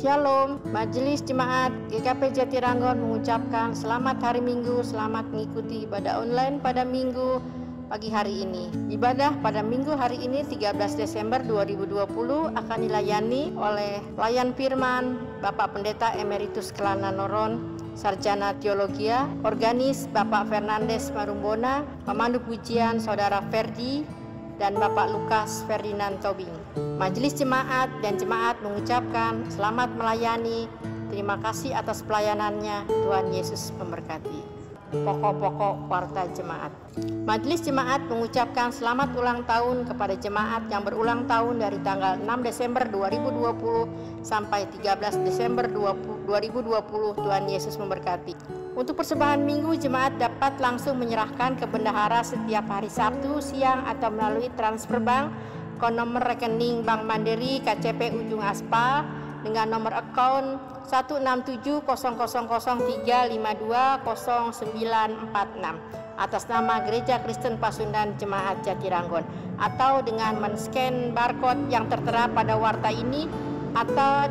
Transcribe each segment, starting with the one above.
Shalom, Majelis Jemaat GKP Jatiranggon mengucapkan selamat hari Minggu, selamat mengikuti ibadah online pada Minggu pagi hari ini. Ibadah pada Minggu hari ini 13 Desember 2020 akan dilayani oleh pelayan firman Bapak Pendeta Emeritus Kelana Noron, Sarjana Teologia, Organis Bapak Fernandes Marumbona, pemandu pujian Saudara Ferdi, dan Bapak Lukas Ferdinand Tobing. Majelis Jemaat dan Jemaat mengucapkan selamat melayani. Terima kasih atas pelayanannya. Tuhan Yesus memberkati. Pokok-pokok warta jemaat. Majelis Jemaat mengucapkan selamat ulang tahun kepada jemaat yang berulang tahun dari tanggal 6 Desember 2020 sampai 13 Desember 2020. Tuhan Yesus memberkati. Untuk persembahan minggu, jemaat dapat langsung menyerahkan ke bendahara setiap hari Sabtu siang atau melalui transfer bank ke nomor rekening Bank Mandiri KCP Ujung Aspal dengan nomor akun 1670003520946 atas nama Gereja Kristen Pasundan Jemaat Jatiranggon, atau dengan men-scan barcode yang tertera pada warta ini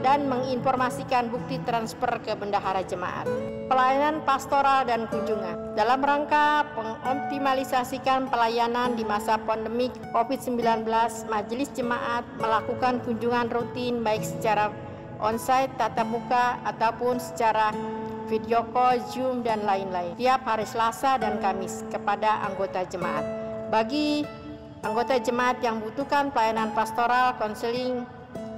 dan menginformasikan bukti transfer ke bendahara jemaat. Pelayanan pastoral dan kunjungan. Dalam rangka mengoptimalisasikan pelayanan di masa pandemik COVID-19, Majelis Jemaat melakukan kunjungan rutin baik secara onsite, tatap muka, ataupun secara video call, Zoom, dan lain-lain tiap hari Selasa dan Kamis kepada anggota jemaat. Bagi anggota jemaat yang membutuhkan pelayanan pastoral, konseling,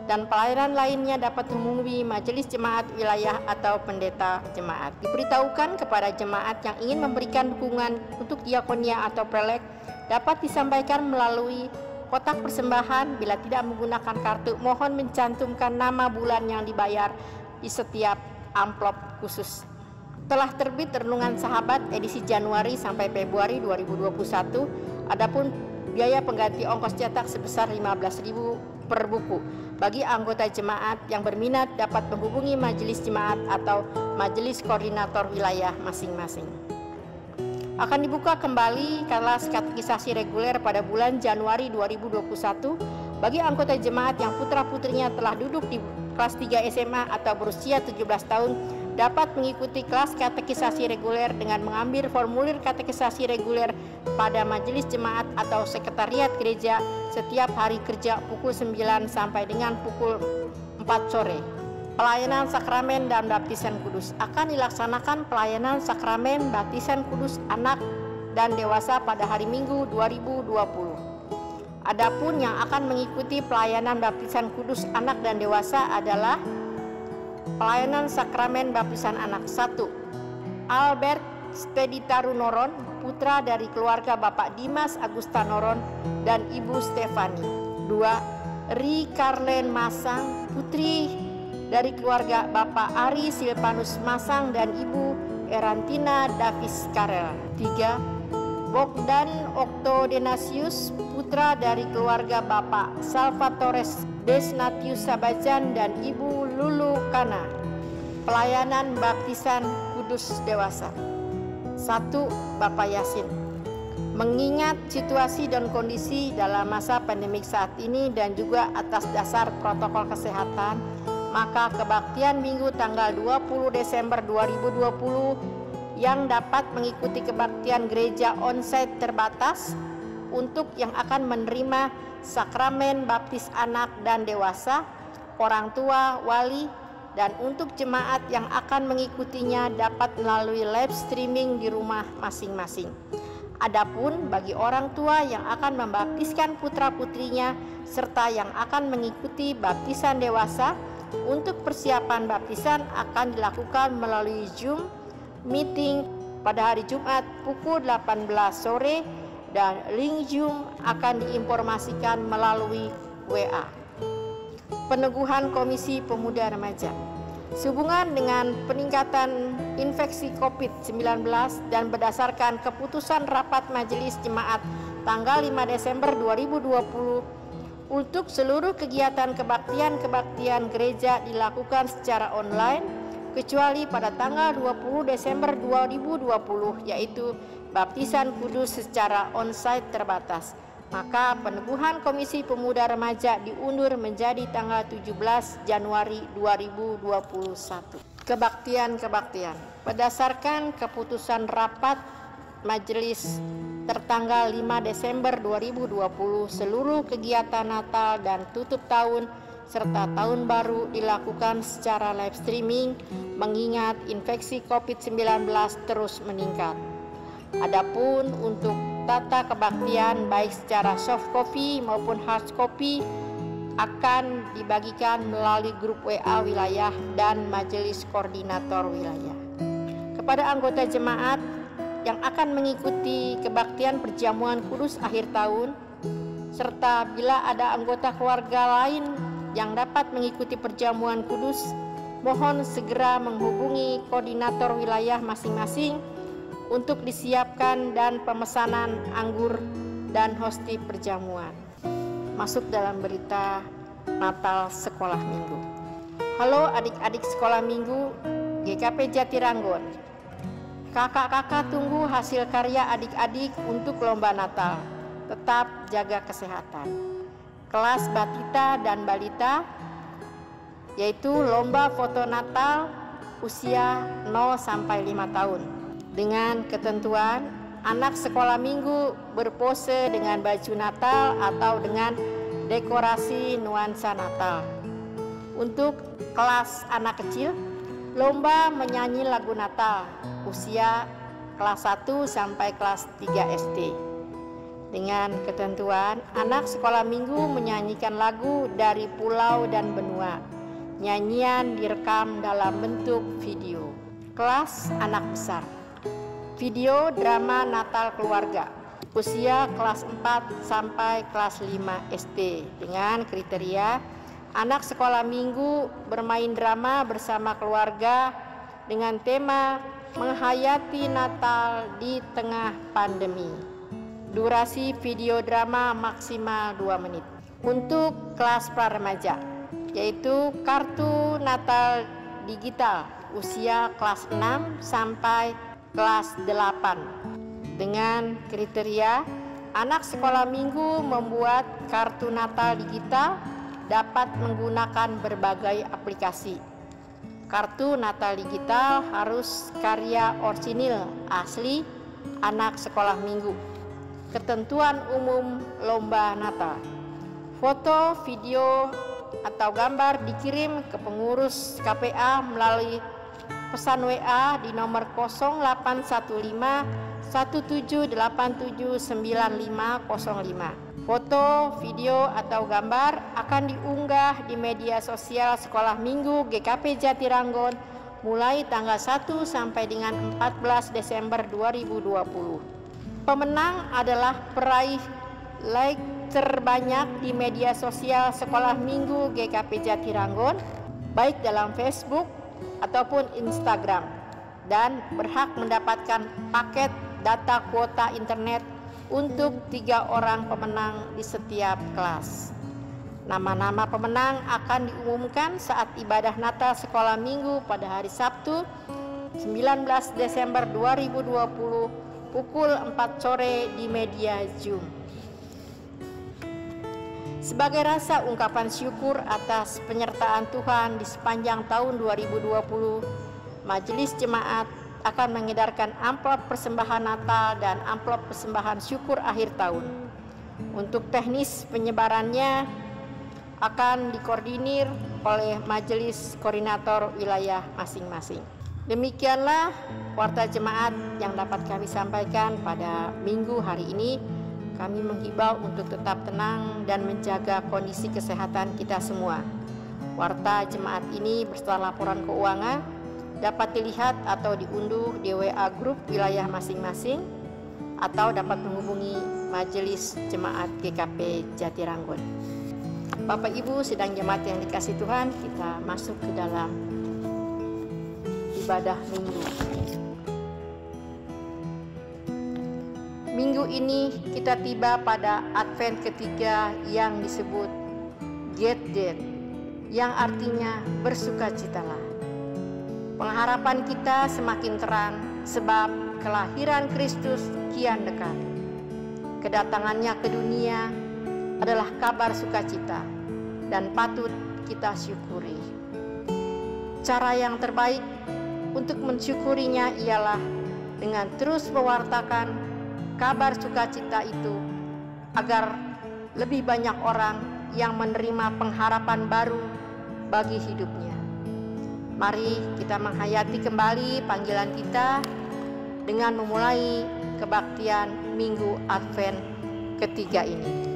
dan pelayanan lainnya dapat menghubungi Majelis Jemaat Wilayah atau Pendeta Jemaat. Diberitahukan kepada jemaat yang ingin memberikan dukungan untuk diakonia atau prelek dapat disampaikan melalui kotak persembahan. Bila tidak menggunakan kartu, mohon mencantumkan nama bulan yang dibayar di setiap amplop khusus. Telah terbit Renungan Sahabat edisi Januari sampai Februari 2021. Adapun biaya pengganti ongkos cetak sebesar 15.000 per buku. Bagi anggota jemaat yang berminat dapat menghubungi majelis jemaat atau majelis koordinator wilayah masing-masing. Akan dibuka kembali kelas katekisasi reguler pada bulan Januari 2021 bagi anggota jemaat yang putra-putrinya telah duduk di kelas 3 SMA atau berusia 17 tahun dapat mengikuti kelas katekisasi reguler dengan mengambil formulir katekisasi reguler pada majelis jemaat atau sekretariat gereja setiap hari kerja pukul 9 sampai dengan pukul 4 sore. Pelayanan sakramen dan baptisan kudus. Akan dilaksanakan pelayanan sakramen baptisan kudus anak dan dewasa pada hari Minggu 2020. Adapun yang akan mengikuti pelayanan baptisan kudus anak dan dewasa adalah pelayanan sakramen baptisan anak. 1. Albert Speditaru Noron, putra dari keluarga Bapak Dimas Agusta Noron dan Ibu Stefani. 2. Ri Karlen Masang, putri dari keluarga Bapak Ari Silpanus Masang dan Ibu Erantina Davis Karel. 3. Bogdan Octodenasius, putra dari keluarga Bapak Salvatores Desnatius Sabajan dan Ibu Lulu Kana. Pelayanan baptisan kudus dewasa. 1. Bapak Yasin. Mengingat situasi dan kondisi dalam masa pandemik saat ini dan juga atas dasar protokol kesehatan, maka kebaktian Minggu tanggal 20 Desember 2020 yang dapat mengikuti kebaktian gereja onsite terbatas untuk yang akan menerima sakramen baptis anak dan dewasa, orang tua, wali, dan untuk jemaat yang akan mengikutinya dapat melalui live streaming di rumah masing-masing. Adapun bagi orang tua yang akan membaptiskan putra-putrinya serta yang akan mengikuti baptisan dewasa, untuk persiapan baptisan akan dilakukan melalui Zoom meeting pada hari Jumat pukul 18 sore dan link Zoom akan diinformasikan melalui WA. Peneguhan Komisi Pemuda Remaja. Sehubungan dengan peningkatan infeksi COVID-19 dan berdasarkan keputusan rapat Majelis Jemaat tanggal 5 Desember 2020, untuk seluruh kegiatan kebaktian gereja dilakukan secara online kecuali pada tanggal 20 Desember 2020 yaitu baptisan kudus secara onsite terbatas. Maka peneguhan Komisi Pemuda Remaja diundur menjadi tanggal 17 Januari 2021. Kebaktian. Berdasarkan keputusan rapat Majelis tertanggal 5 Desember 2020, seluruh kegiatan Natal dan tutup tahun serta tahun baru dilakukan secara live streaming mengingat infeksi COVID-19 terus meningkat. Adapun untuk tata kebaktian baik secara soft copy maupun hard copy akan dibagikan melalui grup WA wilayah dan majelis koordinator wilayah. Kepada anggota jemaat yang akan mengikuti kebaktian perjamuan kudus akhir tahun, serta bila ada anggota keluarga lain yang dapat mengikuti perjamuan kudus, mohon segera menghubungi koordinator wilayah masing-masing untuk disiapkan dan pemesanan anggur dan hosti perjamuan. Masuk dalam berita Natal Sekolah Minggu. Halo adik-adik sekolah minggu GKP Jatiranggon. Kakak-kakak tunggu hasil karya adik-adik untuk lomba Natal. Tetap jaga kesehatan. Kelas Batita dan Balita, yaitu lomba foto Natal usia 0 sampai 5 tahun. Dengan ketentuan anak sekolah minggu berpose dengan baju Natal atau dengan dekorasi nuansa Natal. Untuk kelas anak kecil, lomba menyanyi lagu Natal usia kelas 1 sampai kelas 3 SD. Dengan ketentuan anak sekolah minggu menyanyikan lagu dari pulau dan benua. Nyanyian direkam dalam bentuk video. Kelas anak besar, video drama Natal keluarga usia kelas 4 sampai kelas 5 SD dengan kriteria anak sekolah minggu bermain drama bersama keluarga dengan tema menghayati Natal di tengah pandemi. Durasi video drama maksimal 2 menit. Untuk kelas pra-remaja, yaitu kartu Natal digital usia kelas 6 sampai kelas 8 dengan kriteria anak sekolah minggu membuat kartu Natal digital dapat menggunakan berbagai aplikasi. Kartu Natal digital harus karya orsinil asli anak sekolah minggu. Ketentuan umum lomba Natal. Foto, video, atau gambar dikirim ke pengurus KPA melalui pesan WA di nomor 0815 17879505. Foto, video, atau gambar akan diunggah di media sosial Sekolah Minggu GKP Jatiranggon mulai tanggal 1 sampai dengan 14 Desember 2020. Pemenang adalah peraih like terbanyak di media sosial Sekolah Minggu GKP Jatiranggon, baik dalam Facebook ataupun Instagram, dan berhak mendapatkan paket data kuota internet untuk 3 orang pemenang di setiap kelas. Nama-nama pemenang akan diumumkan saat ibadah Natal Sekolah Minggu pada hari Sabtu 19 Desember 2020 pukul 4 sore di media Zoom. Sebagai rasa ungkapan syukur atas penyertaan Tuhan di sepanjang tahun 2020, Majelis Jemaat akan mengedarkan amplop persembahan Natal dan amplop persembahan syukur akhir tahun. Untuk teknis penyebarannya akan dikoordinir oleh Majelis Koordinator wilayah masing-masing. Demikianlah warta jemaat yang dapat kami sampaikan pada minggu hari ini. Kami menghimbau untuk tetap tenang dan menjaga kondisi kesehatan kita semua. Warta jemaat ini beserta laporan keuangan dapat dilihat atau diunduh di WA grup wilayah masing-masing atau dapat menghubungi Majelis Jemaat GKP Jatiranggon. Bapak Ibu sedang jemaat yang dikasih Tuhan, kita masuk ke dalam ibadah minggu. Minggu ini kita tiba pada Advent ketiga yang disebut Get Dead, yang artinya bersukacitalah. Pengharapan kita semakin terang sebab kelahiran Kristus kian dekat. kedatangannya ke dunia adalah kabar sukacita dan patut kita syukuri. Cara yang terbaik untuk mensyukurinya ialah dengan terus mewartakan kabar sukacita itu agar lebih banyak orang yang menerima pengharapan baru bagi hidupnya. Mari kita menghayati kembali panggilan kita dengan memulai kebaktian Minggu Advent ketiga ini.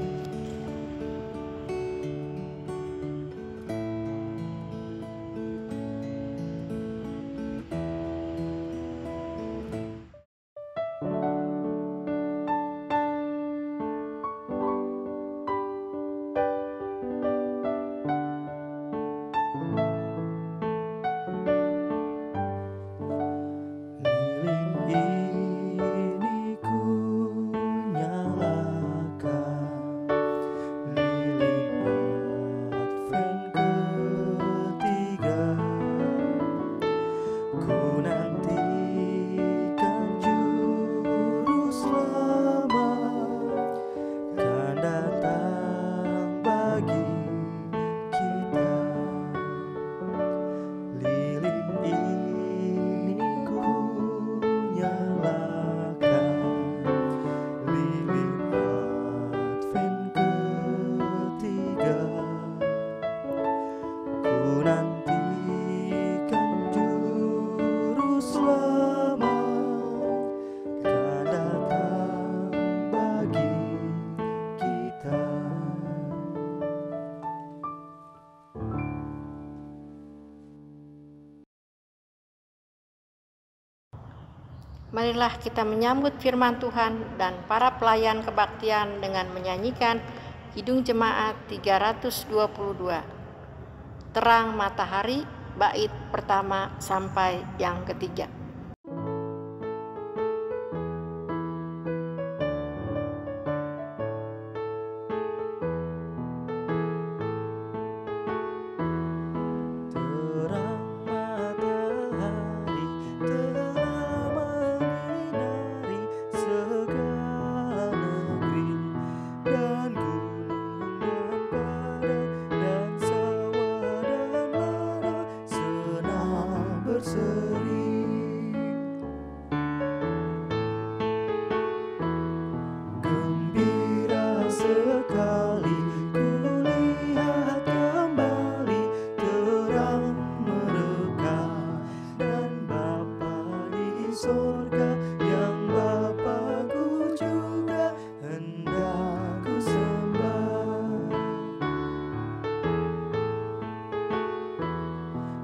Marilah kita menyambut firman Tuhan dan para pelayan kebaktian dengan menyanyikan Kidung Jemaat 322. Terang Matahari, bait pertama sampai yang ketiga.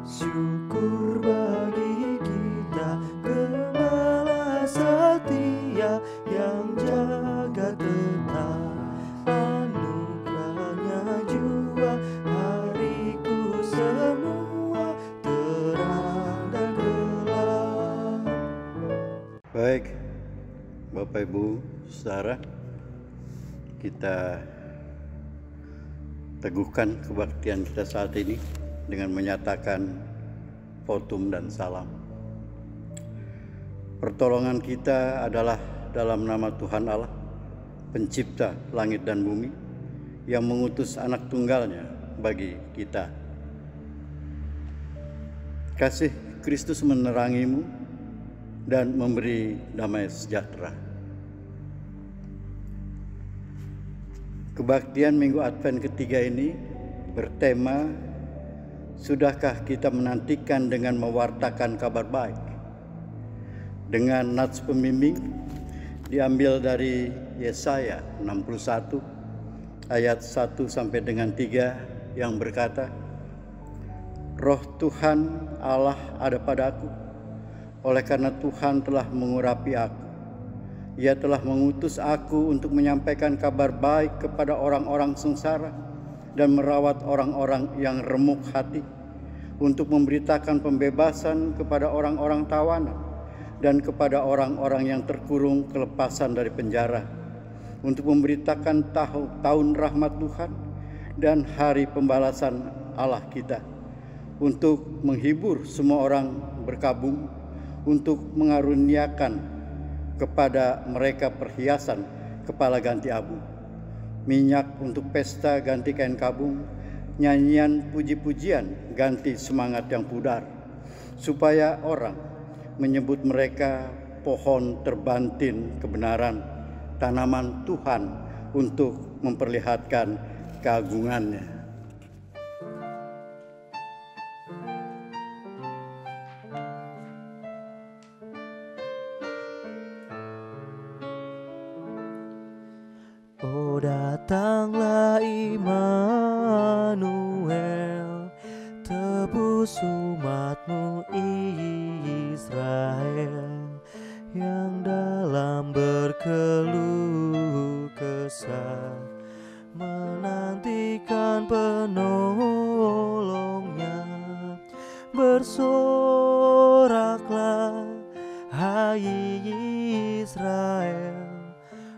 Syukur bagi kita Gembala setia yang jaga tetap anugerahnya jua hariku semua terang dan gelap. Baik, Bapak Ibu Saudara, kita teguhkan kebaktian kita saat ini dengan menyatakan votum dan salam. Pertolongan kita adalah dalam nama Tuhan Allah, pencipta langit dan bumi, yang mengutus anak tunggalnya bagi kita. Kasih Kristus menerangimu dan memberi damai sejahtera. Kebaktian Minggu Advent ketiga ini bertema, sudahkah kita menantikan dengan mewartakan kabar baik? Dengan nats pembimbing diambil dari Yesaya 61 ayat 1 sampai dengan 3 yang berkata, Roh Tuhan Allah ada padaku, oleh karena Tuhan telah mengurapi aku. Ia telah mengutus aku untuk menyampaikan kabar baik kepada orang-orang sengsara dan merawat orang-orang yang remuk hati, untuk memberitakan pembebasan kepada orang-orang tawanan dan kepada orang-orang yang terkurung kelepasan dari penjara, untuk memberitakan tahun rahmat Tuhan dan hari pembalasan Allah kita, untuk menghibur semua orang berkabung, untuk mengaruniakan kepada mereka perhiasan kepala ganti abu, minyak untuk pesta ganti kain kabung, nyanyian puji-pujian ganti semangat yang pudar, supaya orang menyebut mereka pohon terbantin kebenaran, tanaman Tuhan untuk memperlihatkan keagungannya. Oh, datanglah Immanuel, tebus umatmu Israel, yang dalam berkeluh kesah menantikan penolongnya. Bersoraklah, hai Israel,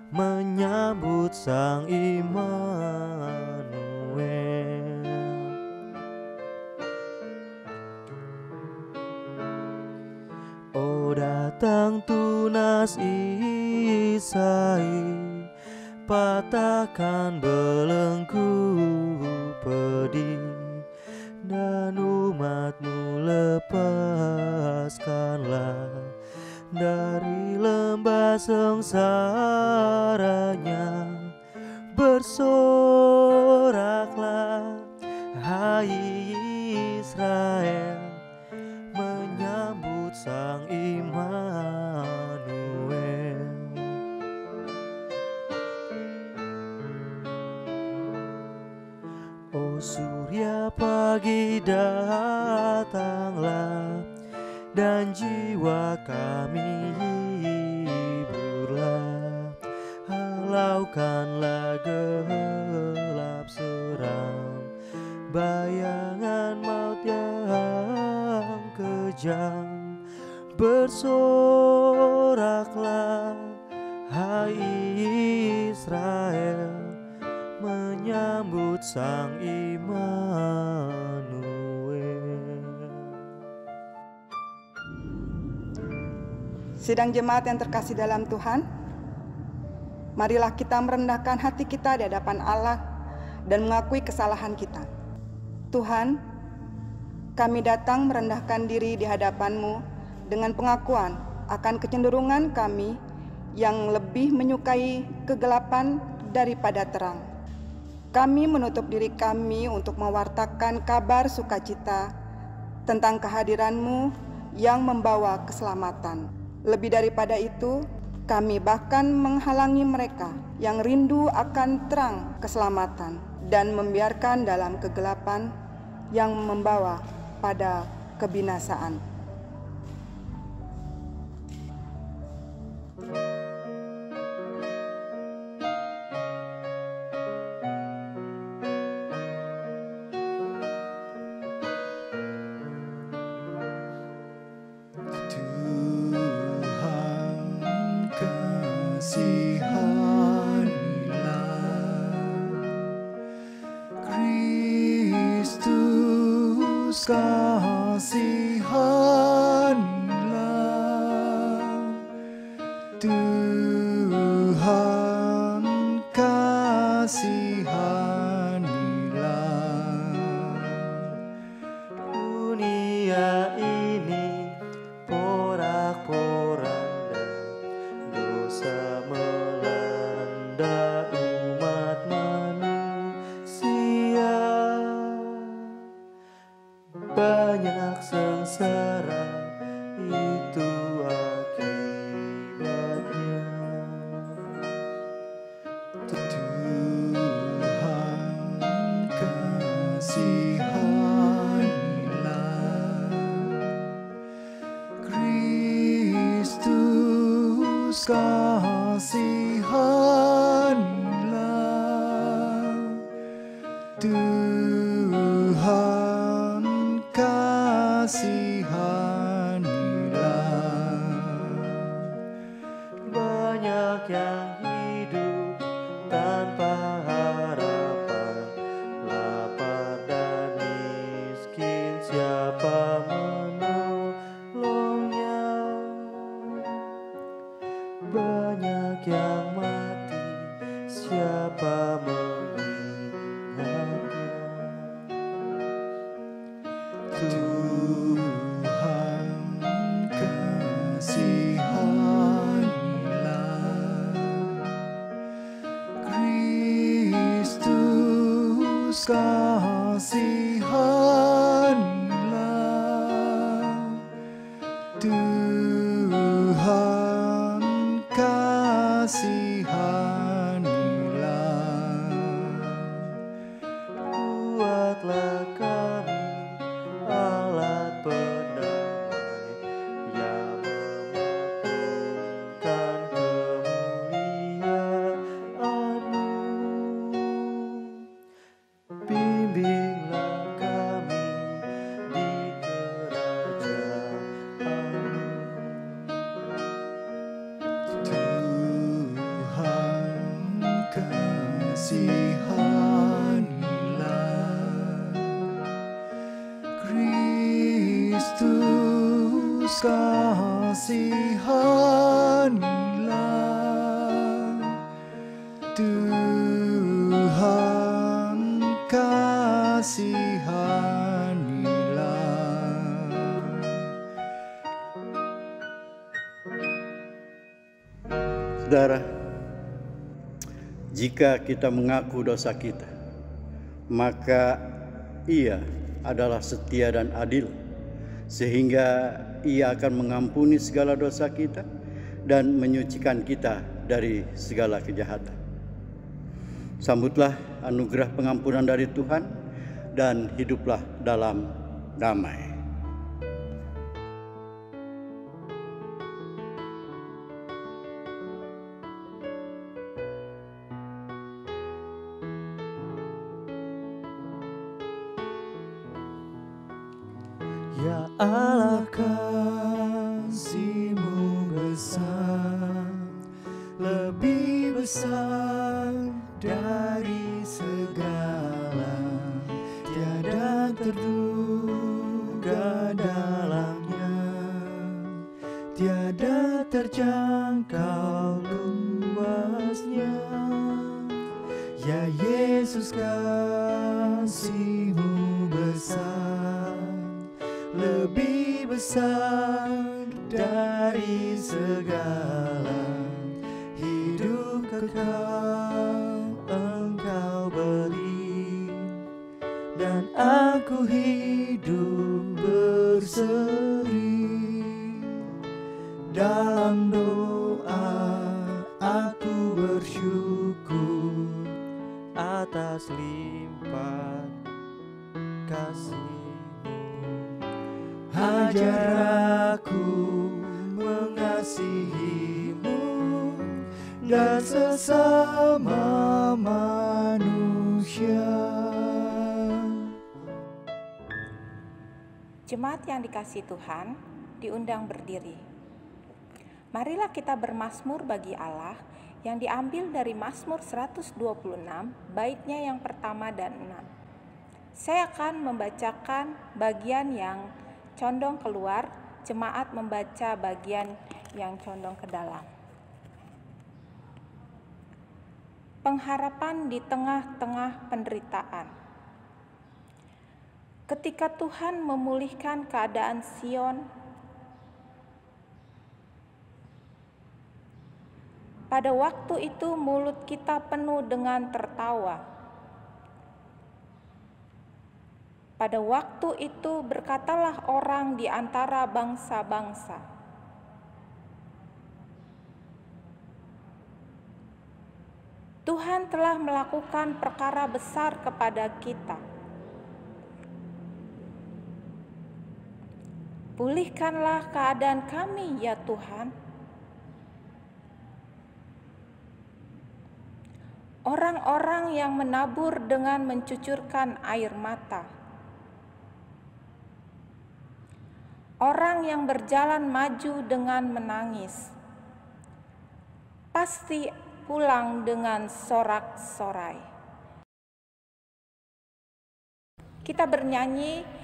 menyambut Sang Immanuel. Oh, datang tunas Isai, patahkan belenggu pedih, dan umatmu lepaskanlah dari lembah sengsaranya. Bersoraklah, hai Israel, menyambut Sang Immanuel. Oh, surya pagi datanglah, dan jiwa kami hiburlah. Halaukanlah gelap seram, bayangan maut yang kejam. Bersoraklah, hai Israel, menyambut Sang Immanuel. Sidang jemaat yang terkasih dalam Tuhan, marilah kita merendahkan hati kita di hadapan Allah dan mengakui kesalahan kita. Tuhan, kami datang merendahkan diri di hadapan-Mu dengan pengakuan akan kecenderungan kami yang lebih menyukai kegelapan daripada terang. Kami menutup diri kami untuk mewartakan kabar sukacita tentang kehadiran-Mu yang membawa keselamatan. Lebih daripada itu, kami bahkan menghalangi mereka yang rindu akan terang keselamatan dan membiarkan dalam kegelapan yang membawa pada kebinasaan. Kasihanilah, Tuhan kasihanilah. Dunia ini porak-poranda, dosa melanda umat manusia. Banyak sengsara, itu akibatnya. Tuhan kasihanilah, Kristus kasihanilah, Tuhan kasihanilah. Banyak yang hidup tanpa harapan, lapar dan miskin, siapa menolongnya? Banyak yang mati Tuhan kasihanilah, Kristus kasihanilah, Tuhan kasihanilah. Buatlah kami alat pendamai yang memaklumkan kemuliaan-Mu. Bimbinglah kami di kerajaan-Mu. Tuhan kasihanilah, Kristus kasihanilah, Tuhan kasihanilah. Saudara, jika kita mengaku dosa kita, maka Ia adalah setia dan adil, sehingga Ia akan mengampuni segala dosa kita dan menyucikan kita dari segala kejahatan. Sambutlah anugerah pengampunan dari Tuhan dan hiduplah dalam damai. Ya Allah, Kasih-Mu besar, lebih besar dari segala, tiada terduga dalamnya, tiada terjangkau luasnya. Ya Yesus, kasih-Mu besar, lebih besar dari segala, hidup kekal Engkau beri, dan aku hidup berseri. Dalam doa aku bersyukur atas limpah kasih-Mu. Ajar aku mengasihi-Mu dan sesama manusia. Jemaat yang dikasihi Tuhan, diundang berdiri. Marilah kita bermazmur bagi Allah yang diambil dari Mazmur 126, baitnya yang pertama dan 6. Saya akan membacakan bagian yang condong keluar, jemaat membaca bagian yang condong ke dalam. Pengharapan di tengah-tengah penderitaan. Ketika Tuhan memulihkan keadaan Sion, pada waktu itu mulut kita penuh dengan tertawa. Pada waktu itu berkatalah orang di antara bangsa-bangsa, Tuhan telah melakukan perkara besar kepada kita. Pulihkanlah keadaan kami, ya Tuhan. Orang-orang yang menabur dengan mencucurkan air mata, orang yang berjalan maju dengan menangis, pasti pulang dengan sorak-sorai. Kita bernyanyi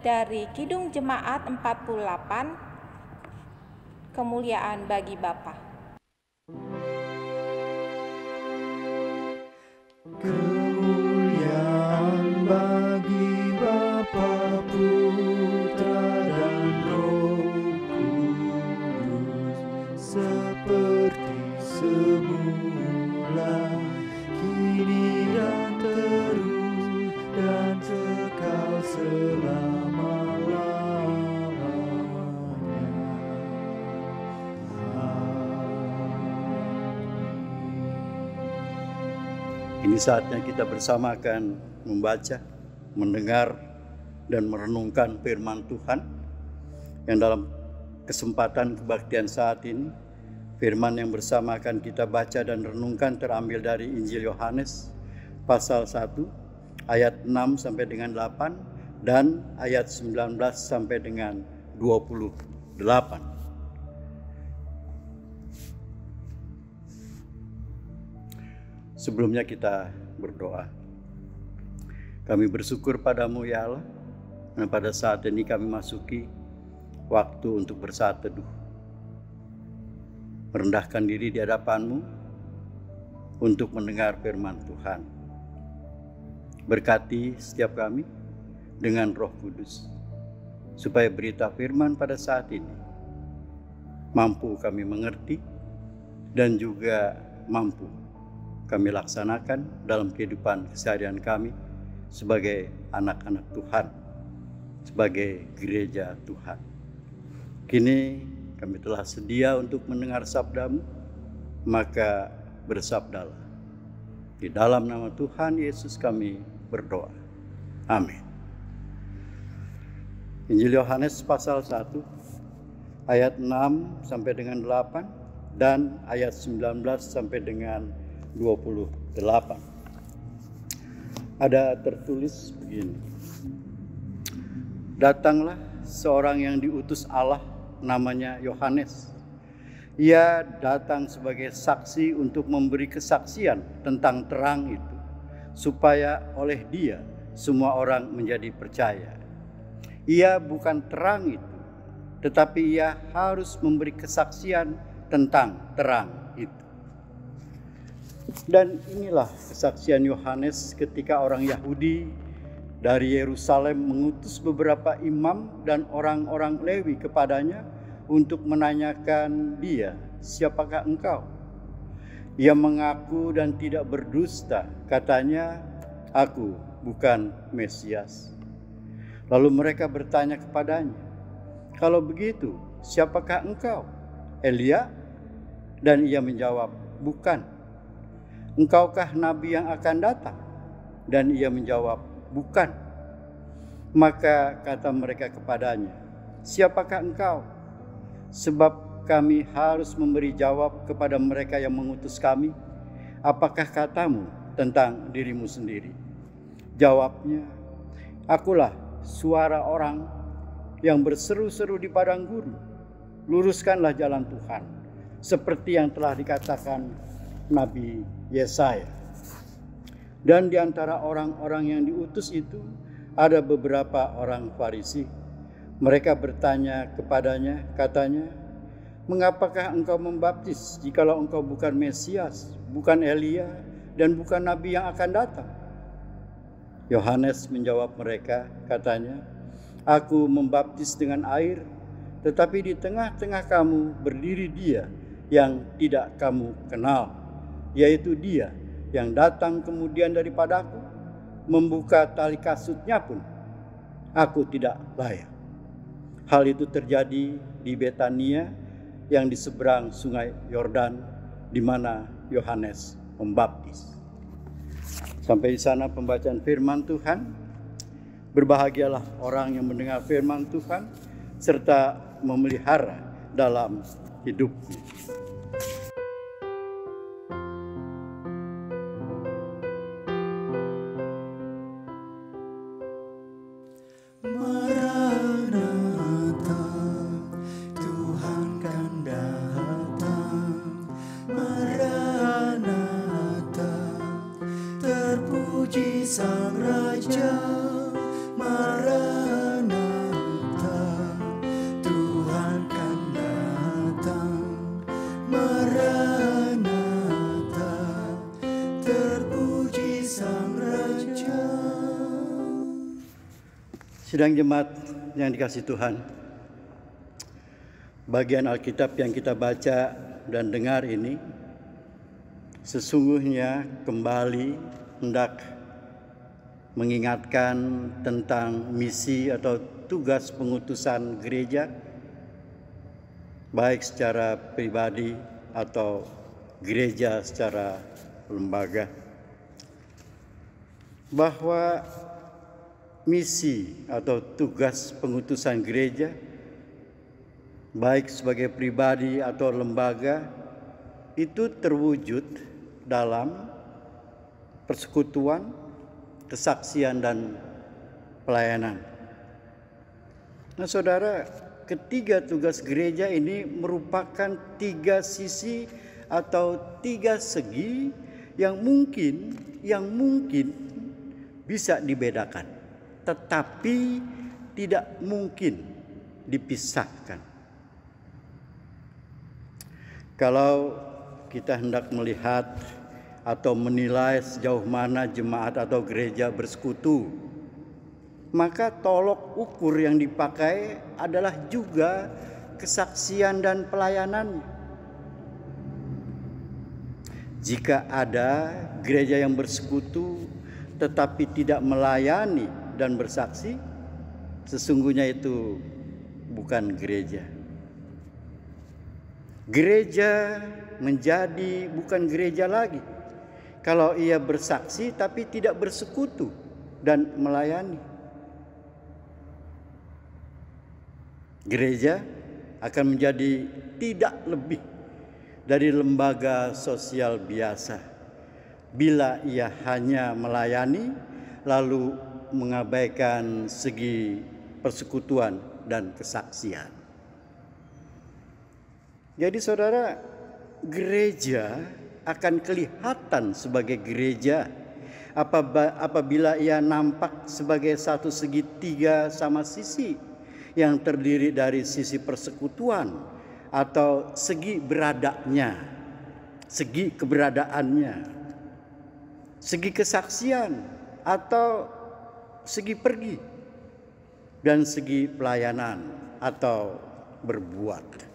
dari Kidung Jemaat 48, Kemuliaan bagi Bapa. Kemuliaan bagi Bapa, puji syukur kepada Dia, Tuhan Kini saatnya kita bersama akan membaca, mendengar, dan merenungkan firman Tuhan yang dalam kesempatan kebaktian saat ini, firman yang bersama akan kita baca dan renungkan terambil dari Injil Yohanes pasal 1 ayat 6 sampai dengan 8 dan ayat 19 sampai dengan 28. Sebelumnya kita berdoa. Kami bersyukur padamu ya Allah, dan pada saat ini kami masuki waktu untuk bersaat teduh. Merendahkan diri di hadapan-Mu untuk mendengar firman Tuhan. Berkati setiap kami dengan Roh Kudus, supaya berita firman pada saat ini mampu kami mengerti dan juga mampu kami laksanakan dalam kehidupan keseharian kami sebagai anak-anak Tuhan, sebagai gereja Tuhan. Kini kami telah sedia untuk mendengar sabda-Mu, maka bersabdalah. Di dalam nama Tuhan Yesus kami berdoa. Amin. Injil Yohanes pasal 1 ayat 6 sampai dengan 8 dan ayat 19 sampai dengan 28. Ada tertulis begini. Datanglah seorang yang diutus Allah, namanya Yohanes. Ia datang sebagai saksi untuk memberi kesaksian tentang terang itu, supaya oleh dia semua orang menjadi percaya. Ia bukan terang itu, tetapi ia harus memberi kesaksian tentang terang itu. Dan inilah kesaksian Yohanes ketika orang Yahudi dari Yerusalem mengutus beberapa imam dan orang-orang Lewi kepadanya untuk menanyakan dia, "Siapakah engkau?" Ia mengaku dan tidak berdusta, katanya, "Aku bukan Mesias." Lalu mereka bertanya kepadanya, "Kalau begitu, siapakah engkau? Elia?" Dan ia menjawab, "Bukan." "Engkaukah nabi yang akan datang?" Dan ia menjawab, "Bukan." Maka kata mereka kepadanya, "Siapakah engkau? Sebab kami harus memberi jawab kepada mereka yang mengutus kami. Apakah katamu tentang dirimu sendiri?" Jawabnya, "Akulah suara orang yang berseru-seru di padang gurun. Luruskanlah jalan Tuhan, seperti yang telah dikatakan Nabi Yesaya." Dan di antara orang-orang yang diutus itu ada beberapa orang Farisi. Mereka bertanya kepadanya, katanya, "Mengapakah engkau membaptis jikalau engkau bukan Mesias, bukan Elia, dan bukan Nabi yang akan datang?" Yohanes menjawab mereka, katanya, "Aku membaptis dengan air, tetapi di tengah-tengah kamu berdiri Dia yang tidak kamu kenal, yaitu Dia yang datang kemudian daripadaku, membuka tali kasutnya pun aku tidak layak." Hal itu terjadi di Betania yang di seberang sungai Yordan, di mana Yohanes membaptis. Sampai di sana pembacaan firman Tuhan. Berbahagialah orang yang mendengar firman Tuhan serta memelihara dalam hidupnya. Maranatha, Tuhan kan datang. Maranatha, terpuji Sang Raja. Maranatha, Tuhan kan datang. Maranatha, terpuji Sang Raja. Sidang jemaat yang dikasihi Tuhan, bagian Alkitab yang kita baca dan dengar ini sesungguhnya kembali hendak mengingatkan tentang misi atau tugas pengutusan gereja, baik secara pribadi atau gereja secara lembaga. bahwa misi atau tugas pengutusan gereja, baik sebagai pribadi atau lembaga, itu terwujud dalam persekutuan, kesaksian, dan pelayanan. Nah, saudara, ketiga tugas gereja ini merupakan tiga sisi atau tiga segi yang mungkin bisa dibedakan, tetapi tidak mungkin dipisahkan. Kalau kita hendak melihat atau menilai sejauh mana jemaat atau gereja bersekutu, maka tolok ukur yang dipakai adalah juga kesaksian dan pelayanannya. Jika ada gereja yang bersekutu tetapi tidak melayani dan bersaksi, sesungguhnya itu bukan gereja. Gereja menjadi bukan gereja lagi kalau ia bersaksi tapi tidak bersekutu dan melayani. Gereja akan menjadi tidak lebih dari lembaga sosial biasa bila ia hanya melayani lalu mengabaikan segi persekutuan dan kesaksian. Jadi saudara, gereja akan kelihatan sebagai gereja apabila ia nampak sebagai satu segitiga sama sisi yang terdiri dari sisi persekutuan atau segi beradanya, segi keberadaannya, segi kesaksian atau segi pergi, dan segi pelayanan atau berbuat.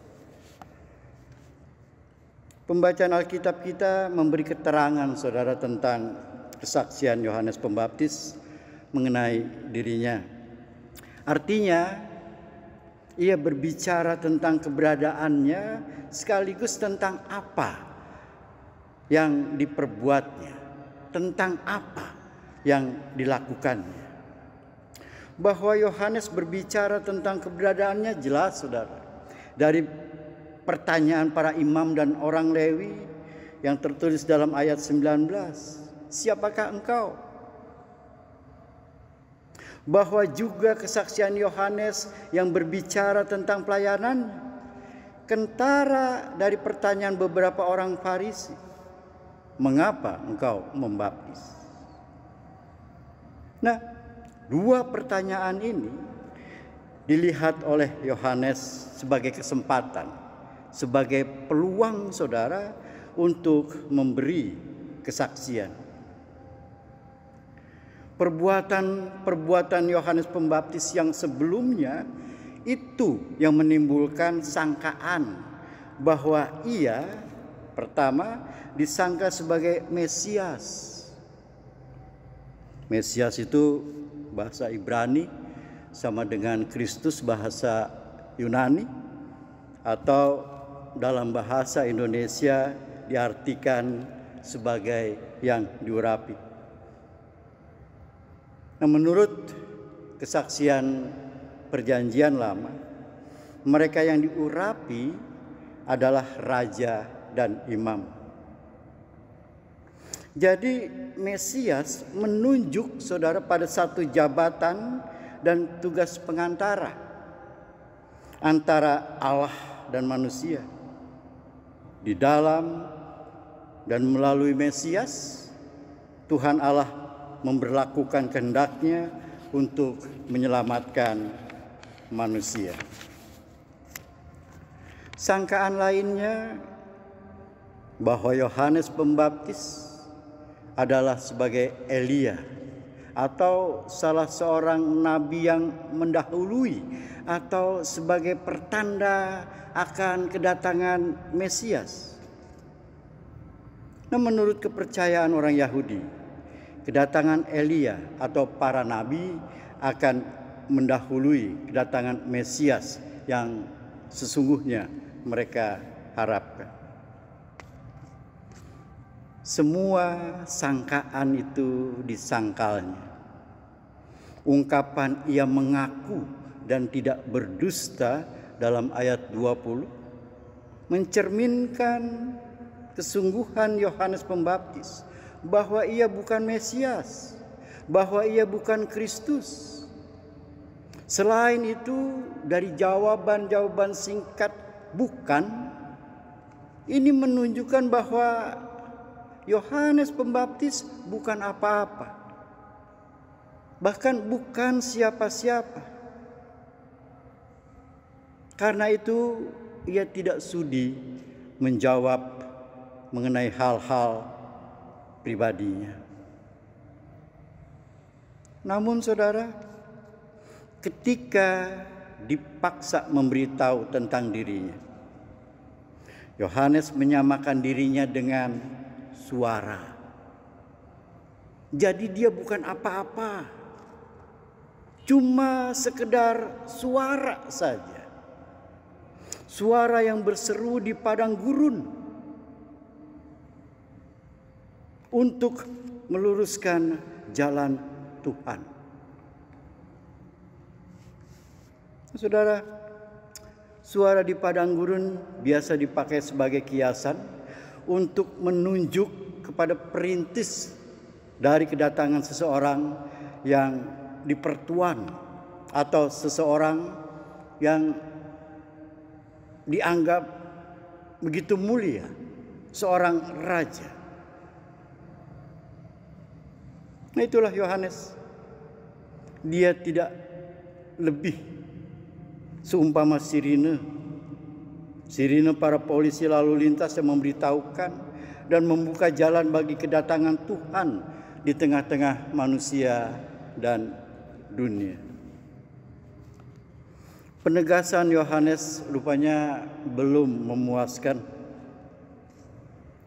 Pembacaan Alkitab kita memberi keterangan saudara tentang kesaksian Yohanes Pembaptis mengenai dirinya. Artinya, ia berbicara tentang keberadaannya sekaligus tentang apa yang diperbuatnya, tentang apa yang dilakukannya. Bahwa Yohanes berbicara tentang keberadaannya jelas saudara. Dari pertanyaan para imam dan orang Lewi yang tertulis dalam ayat 19, siapakah engkau? Bahwa juga kesaksian Yohanes yang berbicara tentang pelayanan, kentara dari pertanyaan beberapa orang Farisi, mengapa engkau membaptis? Nah, dua pertanyaan ini dilihat oleh Yohanes sebagai kesempatan, sebagai peluang saudara untuk memberi kesaksian. Perbuatan Yohanes Pembaptis yang sebelumnya itu yang menimbulkan sangkaan bahwa ia pertama disangka sebagai Mesias. Mesias itu bahasa Ibrani sama dengan Kristus bahasa Yunani, atau dalam bahasa Indonesia diartikan sebagai yang diurapi. Nah, menurut kesaksian Perjanjian Lama, mereka yang diurapi adalah raja dan imam. Jadi Mesias menunjuk saudara pada satu jabatan dan tugas pengantara antara Allah dan manusia. Di dalam dan melalui Mesias, Tuhan Allah memberlakukan kehendaknya untuk menyelamatkan manusia. Sangkaan lainnya bahwa Yohanes Pembaptis adalah sebagai Elia atau salah seorang nabi yang mendahului atau sebagai pertanda akan kedatangan Mesias. Nah, menurut kepercayaan orang Yahudi, kedatangan Elia atau para nabi akan mendahului kedatangan Mesias yang sesungguhnya mereka harapkan. semua sangkaan itu disangkalnya. Ungkapan ia mengaku dan tidak berdusta dalam ayat 20 mencerminkan kesungguhan Yohanes Pembaptis bahwa ia bukan Mesias, bahwa ia bukan Kristus. Selain itu, dari jawaban-jawaban singkat bukan, ini menunjukkan bahwa Yohanes Pembaptis bukan apa-apa, bahkan bukan siapa-siapa. Karena itu ia tidak sudi menjawab mengenai hal-hal pribadinya. Namun saudara, ketika dipaksa memberitahu tentang dirinya, Yohanes menyamakan dirinya dengan suara. Jadi dia bukan apa-apa, cuma sekedar suara saja. Suara yang berseru di padang gurun untuk meluruskan jalan Tuhan. Saudara, suara di padang gurun biasa dipakai sebagai kiasan untuk menunjuk kepada perintis dari kedatangan seseorang yang dipertuan atau seseorang yang dianggap begitu mulia, seorang raja. Nah, itulah Yohanes. Dia tidak lebih seumpama sirine para polisi lalu lintas yang memberitahukan dan membuka jalan bagi kedatangan Tuhan di tengah-tengah manusia dan dunia. Penegasan Yohanes rupanya belum memuaskan.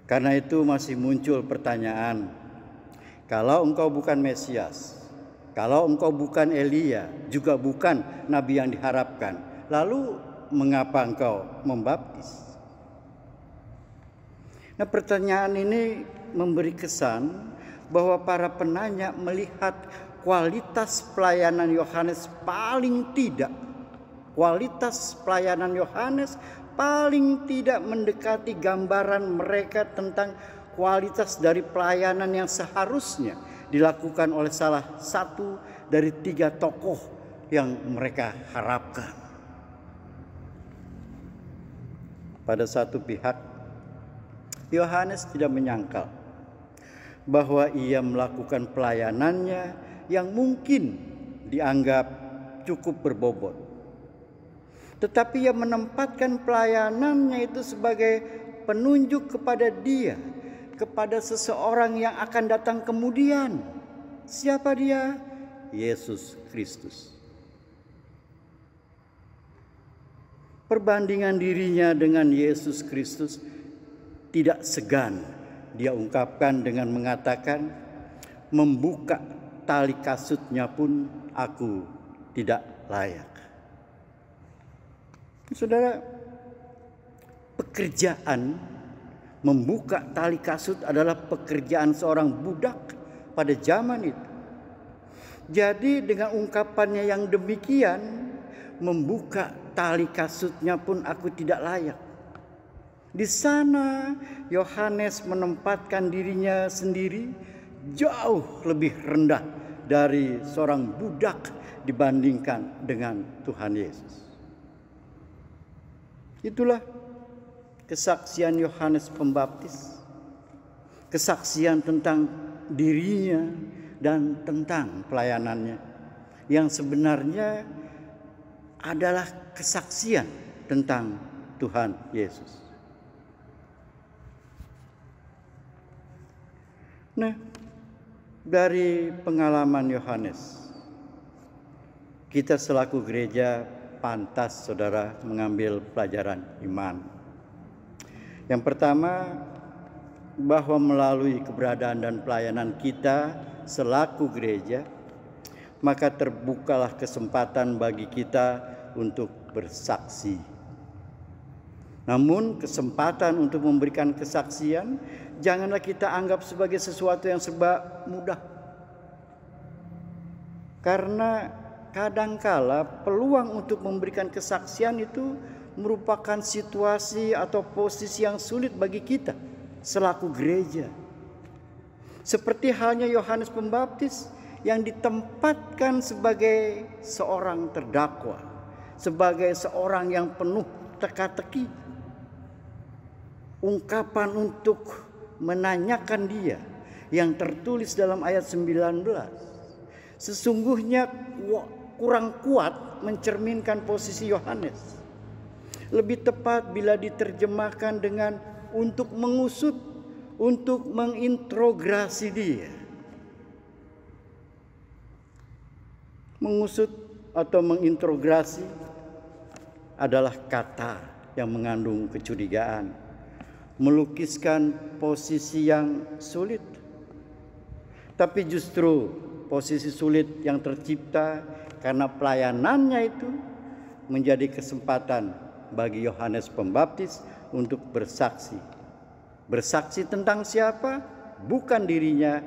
Karena itu masih muncul pertanyaan, kalau engkau bukan Mesias, kalau engkau bukan Elia, juga bukan nabi yang diharapkan, lalu mengapa engkau membaptis? Nah, pertanyaan ini memberi kesan bahwa para penanya melihat kualitas pelayanan Yohanes paling tidak mendekati gambaran mereka tentang kualitas dari pelayanan yang seharusnya dilakukan oleh salah satu dari 3 tokoh yang mereka harapkan. Pada satu pihak, Yohanes tidak menyangkal bahwa ia melakukan pelayanannya yang mungkin dianggap cukup berbobot. Tetapi ia menempatkan pelayanannya itu sebagai penunjuk kepada dia, kepada seseorang yang akan datang kemudian. Siapa dia? Yesus Kristus. Perbandingan dirinya dengan Yesus Kristus tidak segan dia ungkapkan dengan mengatakan, membuka tali kasutnya pun aku tidak layak. Saudara, pekerjaan membuka tali kasut adalah pekerjaan seorang budak pada zaman itu. Jadi dengan ungkapannya yang demikian, membuka tali kasutnya pun aku tidak layak. Di sana Yohanes menempatkan dirinya sendiri jauh lebih rendah dari seorang budak dibandingkan dengan Tuhan Yesus. Itulah kesaksian Yohanes Pembaptis, kesaksian tentang dirinya dan tentang pelayanannya, yang sebenarnya adalah kesaksian tentang Tuhan Yesus. Nah, dari pengalaman Yohanes, kita selaku gereja pantas, saudara, mengambil pelajaran iman. Yang pertama, bahwa melalui keberadaan dan pelayanan kita selaku gereja, maka terbukalah kesempatan bagi kita untuk bersaksi. Namun kesempatan untuk memberikan kesaksian janganlah kita anggap sebagai sesuatu yang serba mudah. Karena kadangkala peluang untuk memberikan kesaksian itu merupakan situasi atau posisi yang sulit bagi kita selaku gereja. Seperti halnya Yohanes Pembaptis yang ditempatkan sebagai seorang terdakwa, sebagai seorang yang penuh teka-teki. Ungkapan untuk menanyakan dia yang tertulis dalam ayat 19 sesungguhnya kurang kuat mencerminkan posisi Yohanes. Lebih tepat bila diterjemahkan dengan untuk mengusut, untuk menginterogasi dia. Mengusut atau menginterogasi adalah kata yang mengandung kecurigaan, melukiskan posisi yang sulit. Tapi justru posisi sulit yang tercipta karena pelayanannya itu menjadi kesempatan bagi Yohanes Pembaptis untuk bersaksi. Bersaksi tentang siapa? Bukan dirinya,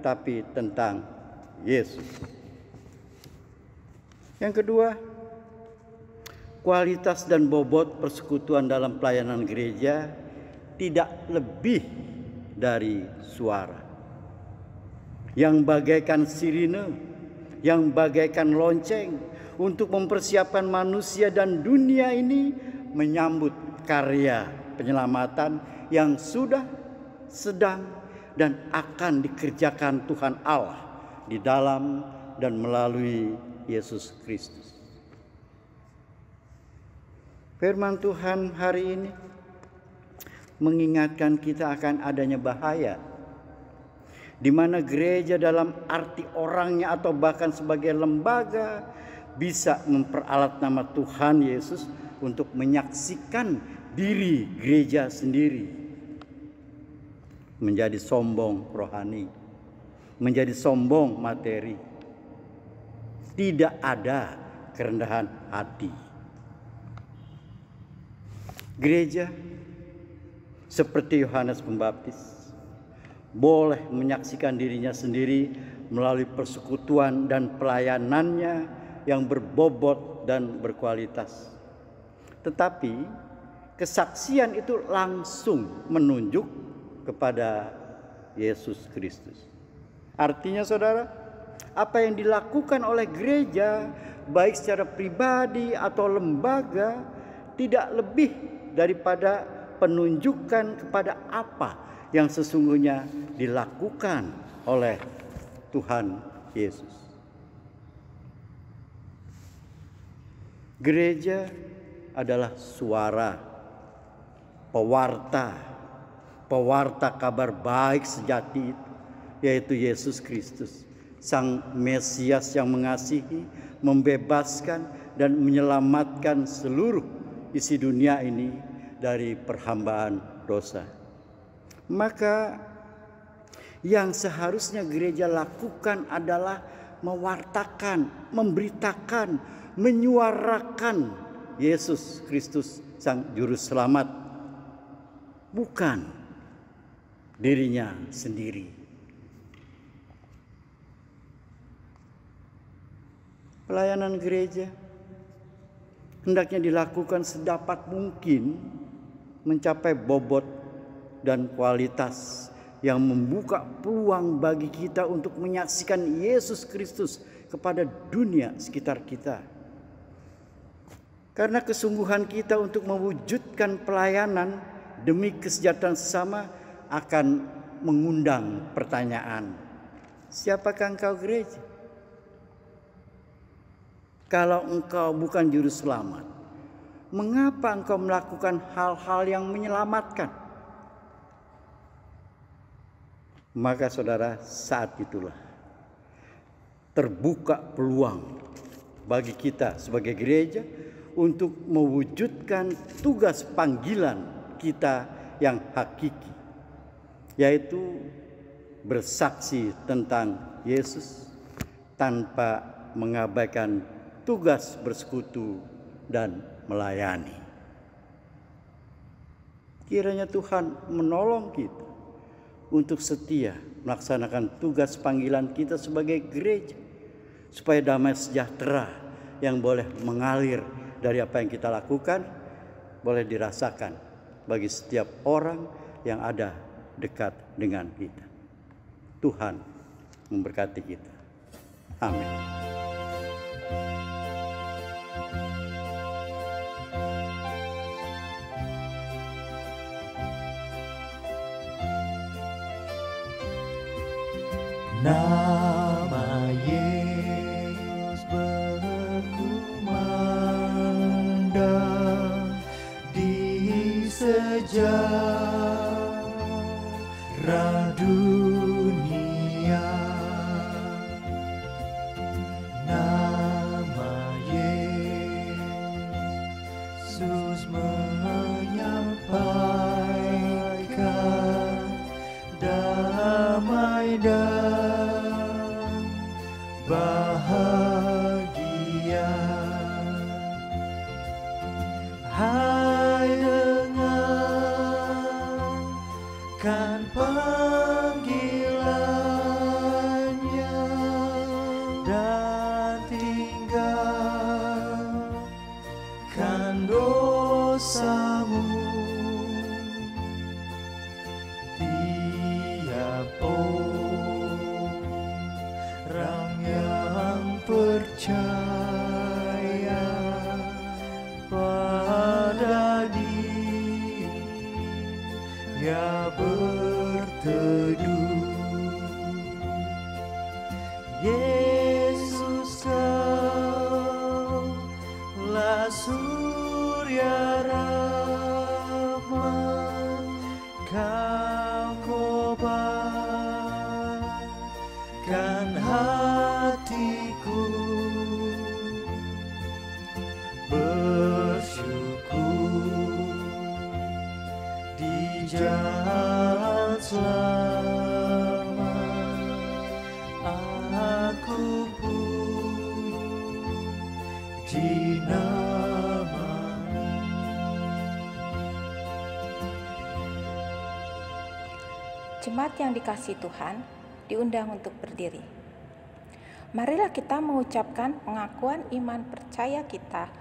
tapi tentang Yesus. Yang kedua, kualitas dan bobot persekutuan dalam pelayanan gereja tidak lebih dari suara yang bagaikan sirine, yang bagaikan lonceng untuk mempersiapkan manusia dan dunia ini menyambut karya penyelamatan yang sudah, sedang, dan akan dikerjakan Tuhan Allah di dalam dan melalui Yesus Kristus. Firman Tuhan hari ini mengingatkan kita akan adanya bahaya di mana gereja dalam arti orangnya atau bahkan sebagai lembaga bisa memperalat nama Tuhan Yesus untuk menyaksikan diri gereja sendiri, menjadi sombong rohani, menjadi sombong materi. Tidak ada kerendahan hati. Gereja seperti Yohanes Pembaptis boleh menyaksikan dirinya sendiri melalui persekutuan dan pelayanannya yang berbobot dan berkualitas. Tetapi kesaksian itu langsung menunjuk kepada Yesus Kristus. Artinya saudara, apa yang dilakukan oleh gereja baik secara pribadi atau lembaga tidak lebih daripada penunjukan kepada apa yang sesungguhnya dilakukan oleh Tuhan Yesus. Gereja adalah suara pewarta kabar baik sejati, yaitu Yesus Kristus, Sang Mesias yang mengasihi, membebaskan, dan menyelamatkan seluruh isi dunia ini dari perhambaan dosa. Maka yang seharusnya gereja lakukan adalah mewartakan, memberitakan, menyuarakan Yesus Kristus Sang Juru Selamat, bukan dirinya sendiri. Pelayanan gereja hendaknya dilakukan sedapat mungkin mencapai bobot dan kualitas yang membuka peluang bagi kita untuk menyaksikan Yesus Kristus kepada dunia sekitar kita. Karena kesungguhan kita untuk mewujudkan pelayanan demi kesejahteraan sesama akan mengundang pertanyaan, siapakah engkau gereja? Kalau engkau bukan juru selamat, mengapa engkau melakukan hal-hal yang menyelamatkan? Maka saudara, saat itulah terbuka peluang bagi kita sebagai gereja untuk mewujudkan tugas panggilan kita yang hakiki, yaitu bersaksi tentang Yesus tanpa mengabaikan tugas bersekutu dan melayani. Kiranya Tuhan menolong kita untuk setia melaksanakan tugas panggilan kita sebagai gereja, supaya damai sejahtera yang boleh mengalir dari apa yang kita lakukan boleh dirasakan bagi setiap orang yang ada dekat dengan kita. Tuhan memberkati kita. Amin. Nama Yesus berkumandang di sejarah dunia. Nama Yesus menyampaikan damai dan bahagia. Hai, dengarkan panggilannya dan tinggalkan dosamu. Tiap orang yang percaya pada Dia berteduh. Yesus, Kaulah surya rahmat, Kau kobarkan hatiku, bersyukur di jalan selamat aku puji nama-Mu. Jemaat yang dikasihi Tuhan, diundang untuk berdiri. Marilah kita mengucapkan pengakuan iman percaya kita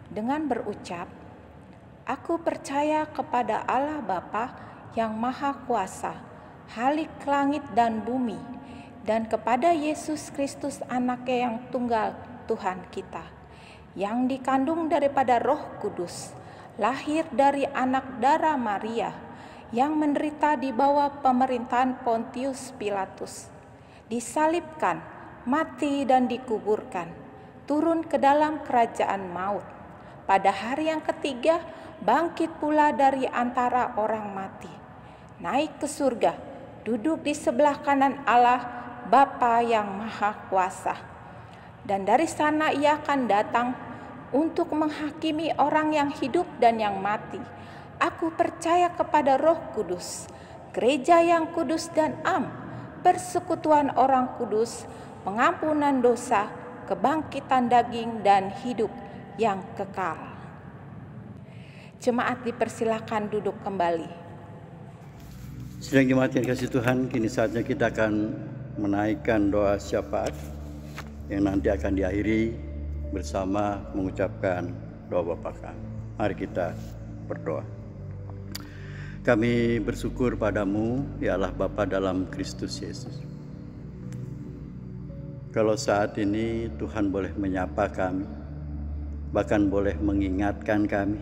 dengan berucap, "Aku percaya kepada Allah Bapa yang Maha Kuasa, Halik langit dan bumi, dan kepada Yesus Kristus Anaknya yang tunggal Tuhan kita, yang dikandung daripada Roh Kudus, lahir dari anak darah Maria, yang menderita di bawah pemerintahan Pontius Pilatus, disalibkan, mati dan dikuburkan, turun ke dalam kerajaan maut. Pada hari yang ketiga bangkit pula dari antara orang mati, naik ke surga, duduk di sebelah kanan Allah Bapa yang Maha Kuasa. Dan dari sana Ia akan datang untuk menghakimi orang yang hidup dan yang mati. Aku percaya kepada Roh Kudus, gereja yang kudus dan am, persekutuan orang kudus, pengampunan dosa, kebangkitan daging dan hidup yang kekal." Jemaat dipersilakan duduk kembali. Sidang jemaat yang dikasihi Tuhan, kini saatnya kita akan menaikkan doa syafaat yang nanti akan diakhiri bersama mengucapkan doa Bapa kami. Mari kita berdoa. Kami bersyukur padamu, ya Allah Bapa dalam Kristus Yesus. Kalau saat ini Tuhan boleh menyapa kami, bahkan boleh mengingatkan kami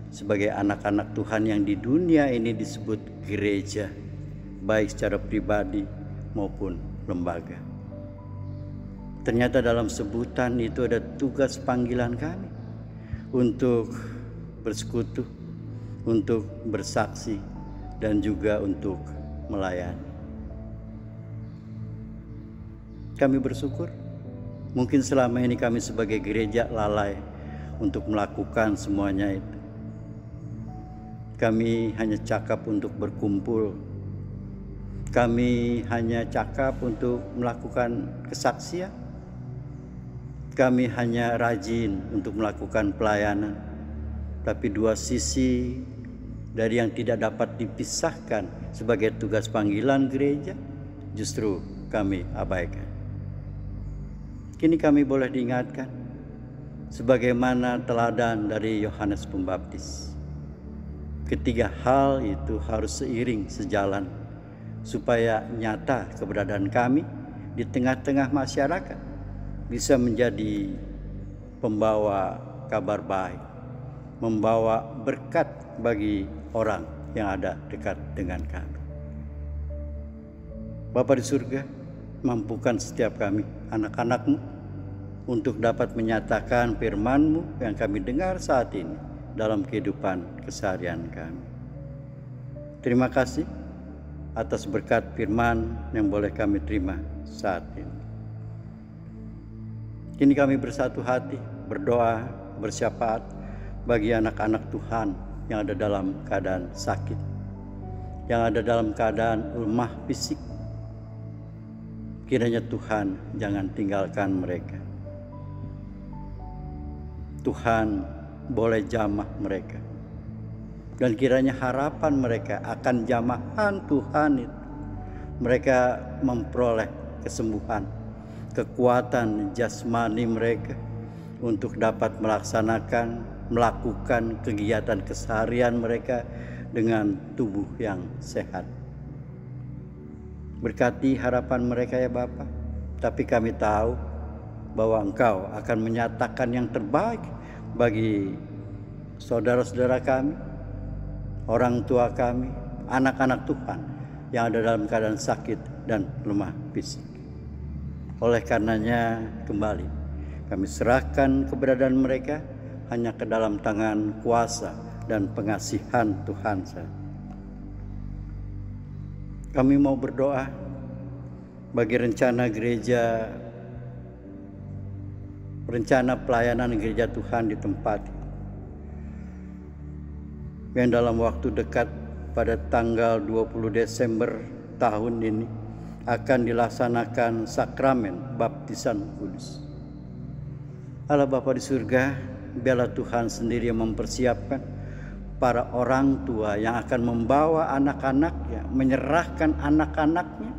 sebagai anak-anak Tuhan yang di dunia ini disebut gereja, baik secara pribadi maupun lembaga. Ternyata dalam sebutan itu ada tugas panggilan kami untuk bersekutu, untuk bersaksi, dan juga untuk melayani. Kami bersyukur, mungkin selama ini kami sebagai gereja lalai untuk melakukan semuanya itu. Kami hanya cakap untuk berkumpul, kami hanya cakap untuk melakukan kesaksian, kami hanya rajin untuk melakukan pelayanan. Tapi dua sisi dari yang tidak dapat dipisahkan sebagai tugas panggilan gereja justru kami abaikan. Kini kami boleh diingatkan sebagaimana teladan dari Yohanes Pembaptis. Ketiga hal itu harus seiring sejalan supaya nyata keberadaan kami di tengah-tengah masyarakat bisa menjadi pembawa kabar baik, membawa berkat bagi orang yang ada dekat dengan kami. Bapa di surga, mampukan setiap kami, anak-anak-Mu, untuk dapat menyatakan firman-Mu yang kami dengar saat ini dalam kehidupan keseharian kami. Terima kasih atas berkat firman yang boleh kami terima saat ini. Kini kami bersatu hati, berdoa, bersyafaat bagi anak-anak Tuhan yang ada dalam keadaan sakit, yang ada dalam keadaan lemah fisik. Kiranya Tuhan jangan tinggalkan mereka. Tuhan boleh jamah mereka. Dan kiranya harapan mereka akan jamahan Tuhan itu, mereka memperoleh kesembuhan, kekuatan jasmani mereka untuk dapat melakukan kegiatan keseharian mereka dengan tubuh yang sehat. Berkati harapan mereka ya Bapa, tapi kami tahu bahwa Engkau akan menyatakan yang terbaik bagi saudara-saudara kami, orang tua kami, anak-anak Tuhan yang ada dalam keadaan sakit dan lemah fisik. Oleh karenanya kembali kami serahkan keberadaan mereka hanya ke dalam tangan kuasa dan pengasihan Tuhan saja. Kami mau berdoa bagi rencana gereja, rencana pelayanan gereja Tuhan di tempat yang dalam waktu dekat pada tanggal 20 Desember tahun ini akan dilaksanakan sakramen baptisan kudus. Allah Bapa di surga, biarlah Tuhan sendiri yang mempersiapkan para orang tua yang akan membawa anak-anaknya, menyerahkan anak-anaknya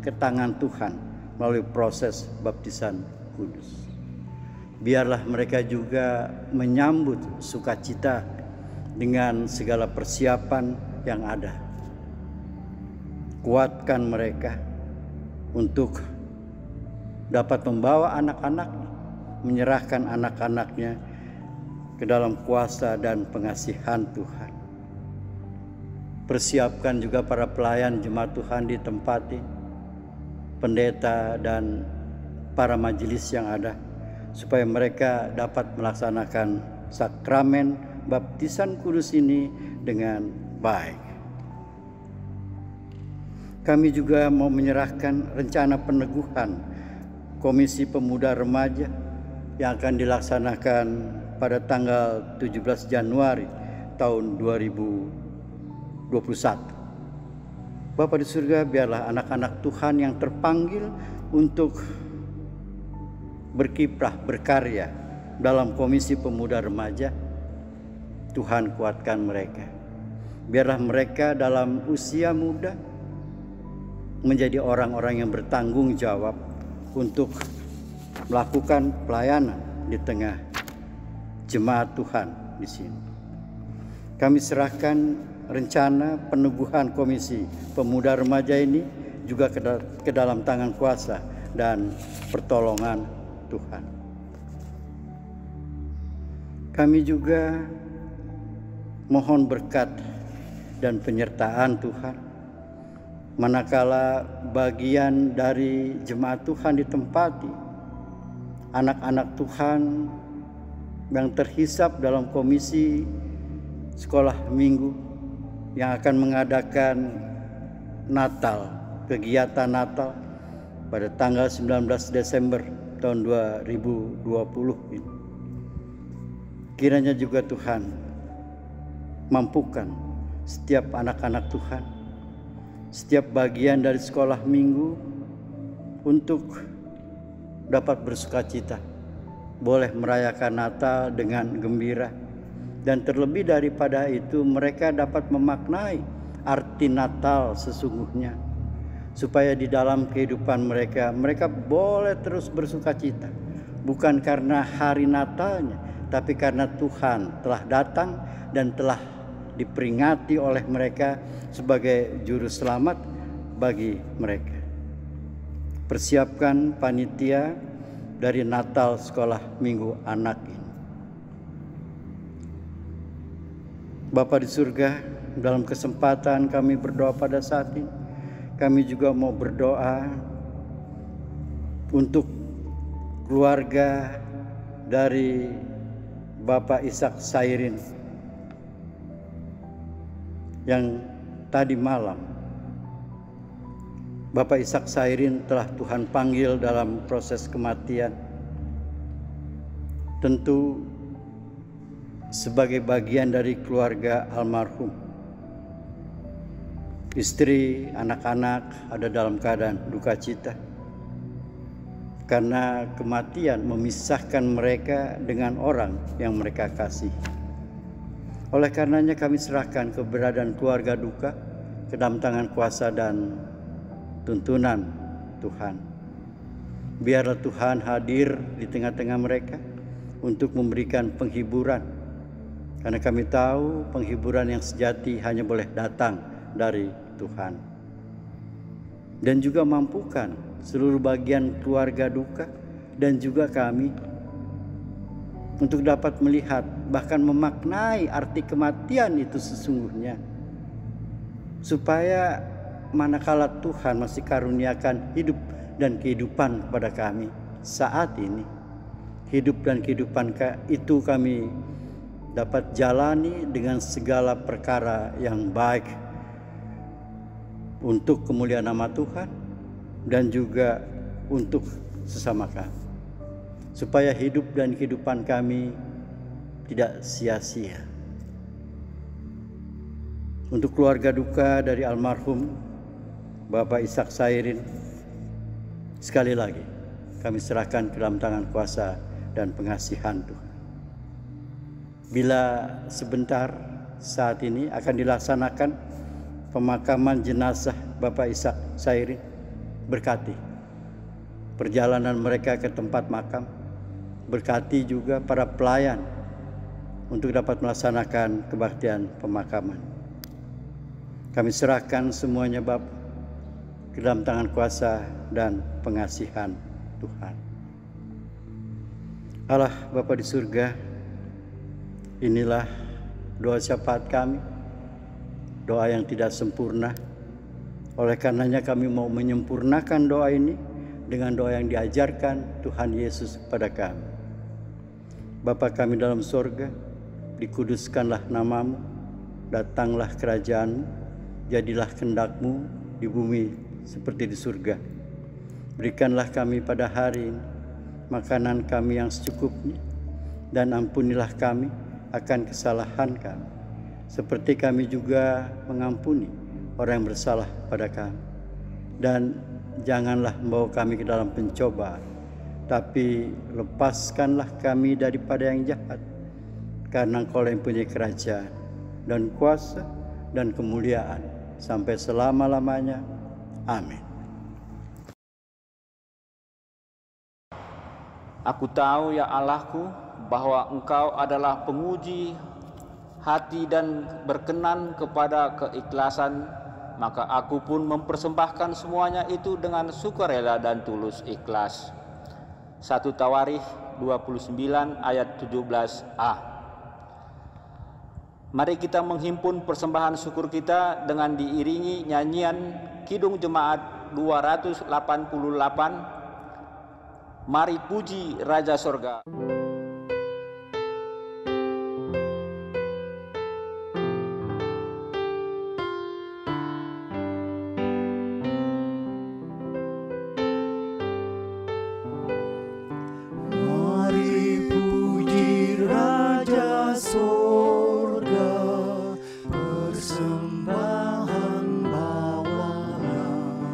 ke tangan Tuhan melalui proses baptisan kudus. Biarlah mereka juga menyambut sukacita dengan segala persiapan yang ada. Kuatkan mereka untuk dapat membawa anak-anaknya, menyerahkan anak-anaknya ke dalam kuasa dan pengasihan Tuhan. Persiapkan juga para pelayan jemaat Tuhan di tempat ini, pendeta dan para majelis yang ada, supaya mereka dapat melaksanakan sakramen baptisan kudus ini dengan baik. Kami juga mau menyerahkan rencana peneguhan Komisi Pemuda Remaja yang akan dilaksanakan pada tanggal 17 Januari tahun 2021. Bapa di surga, biarlah anak-anak Tuhan yang terpanggil untuk berkiprah, berkarya dalam Komisi Pemuda Remaja, Tuhan kuatkan mereka. Biarlah mereka dalam usia muda menjadi orang-orang yang bertanggung jawab untuk melakukan pelayanan di tengah jemaat Tuhan di sini. Kami serahkan rencana peneguhan Komisi Pemuda Remaja ini juga ke dalam tangan kuasa dan pertolongan Tuhan. Kami juga mohon berkat dan penyertaan Tuhan manakala bagian dari jemaat Tuhan ditempati anak-anak Tuhan yang terhisap dalam komisi sekolah minggu yang akan mengadakan Natal, kegiatan Natal pada tanggal 19 Desember tahun 2020 ini. Kiranya juga Tuhan mampukan setiap anak-anak Tuhan, setiap bagian dari sekolah minggu untuk dapat bersukacita, boleh merayakan Natal dengan gembira, dan terlebih daripada itu mereka dapat memaknai arti Natal sesungguhnya, supaya di dalam kehidupan mereka boleh terus bersuka cita, bukan karena hari Natalnya, tapi karena Tuhan telah datang dan telah diperingati oleh mereka sebagai juru selamat bagi mereka. Persiapkan panitia dari Natal Sekolah Minggu Anak ini. Bapa di surga, dalam kesempatan kami berdoa pada saat ini, kami juga mau berdoa untuk keluarga dari Bapak Ishak Sairin yang tadi malam Bapak Ishak Sairin telah Tuhan panggil dalam proses kematian. Tentu sebagai bagian dari keluarga almarhum. Istri, anak-anak ada dalam keadaan duka cita. Karena kematian memisahkan mereka dengan orang yang mereka kasih. Oleh karenanya kami serahkan keberadaan keluarga duka ke dalam tangan kuasa dan tuntunan Tuhan. Biarlah Tuhan hadir di tengah-tengah mereka untuk memberikan penghiburan. Karena kami tahu penghiburan yang sejati hanya boleh datang dari Tuhan. Dan juga mampukan seluruh bagian keluarga duka dan juga kami untuk dapat melihat bahkan memaknai arti kematian itu sesungguhnya. Supaya manakala Tuhan masih karuniakan hidup dan kehidupan kepada kami saat ini, hidup dan kehidupan itu kami dapat jalani dengan segala perkara yang baik untuk kemuliaan nama Tuhan dan juga untuk sesama kami, supaya hidup dan kehidupan kami tidak sia-sia. Untuk keluarga duka dari almarhum Bapak Ishak Sairin, sekali lagi kami serahkan ke dalam tangan kuasa dan pengasihan Tuhan. Bila sebentar saat ini akan dilaksanakan pemakaman jenazah Bapak Ishak Sairin, berkati perjalanan mereka ke tempat makam, berkati juga para pelayan untuk dapat melaksanakan kebaktian pemakaman. Kami serahkan semuanya Bapa ke dalam tangan kuasa dan pengasihan Tuhan. Allah Bapa di surga, inilah doa syafaat kami, doa yang tidak sempurna. Oleh karenanya kami mau menyempurnakan doa ini dengan doa yang diajarkan Tuhan Yesus kepada kami. Bapa kami dalam sorga, dikuduskanlah namamu, datanglah kerajaanmu, jadilah kehendak-mu di bumi seperti di surga. Berikanlah kami pada hari ini makanan kami yang secukupnya, dan ampunilah kami akan kesalahan kami, seperti kami juga mengampuni orang yang bersalah pada kami. Dan janganlah membawa kami ke dalam pencobaan, tapi lepaskanlah kami daripada yang jahat, karena Engkau yang punya kerajaan dan kuasa dan kemuliaan sampai selama-lamanya. Amin. Aku tahu ya Allahku, bahwa Engkau adalah penguji hati dan berkenan kepada keikhlasan, maka aku pun mempersembahkan semuanya itu dengan sukarela dan tulus ikhlas. 1 Tawarikh 29 ayat 17a. Mari kita menghimpun persembahan syukur kita dengan diiringi nyanyian Kidung Jemaat 288, Mari puji Raja Sorga. Mari puji Raja Sorga, persembahan bawalah,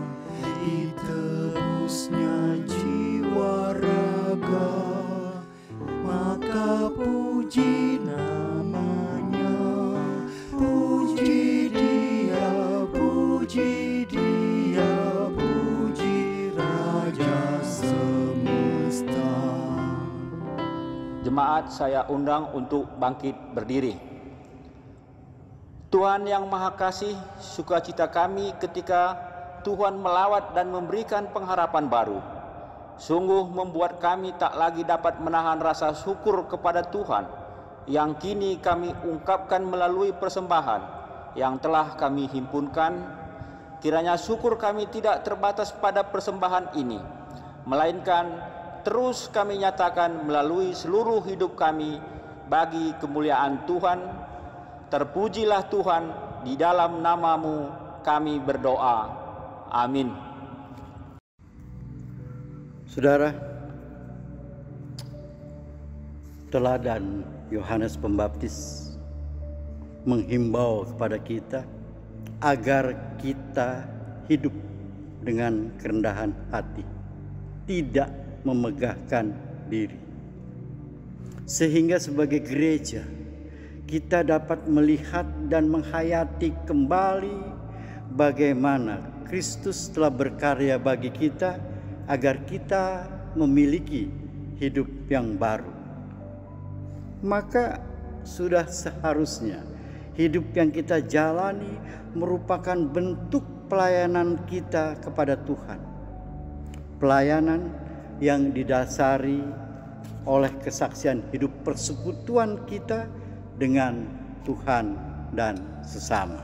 ditebusnya jiwa raga jemaat saya undang untuk bangkit berdiri. Tuhan yang Maha Kasih, sukacita kami ketika Tuhan melawat dan memberikan pengharapan baru. Sungguh membuat kami tak lagi dapat menahan rasa syukur kepada Tuhan yang kini kami ungkapkan melalui persembahan yang telah kami himpunkan. Kiranya syukur kami tidak terbatas pada persembahan ini, melainkan terus kami nyatakan melalui seluruh hidup kami bagi kemuliaan Tuhan. Terpujilah Tuhan, di dalam nama-Mu kami berdoa. Amin. Saudara, teladan Yohanes Pembaptis menghimbau kepada kita agar kita hidup dengan kerendahan hati, tidak memegahkan diri, sehingga sebagai gereja kita dapat melihat dan menghayati kembali bagaimana Kristus telah berkarya bagi kita agar kita memiliki hidup yang baru. Maka sudah seharusnya hidup yang kita jalani merupakan bentuk pelayanan kita kepada Tuhan. Pelayanan yang didasari oleh kesaksian hidup persekutuan kita dengan Tuhan dan sesama.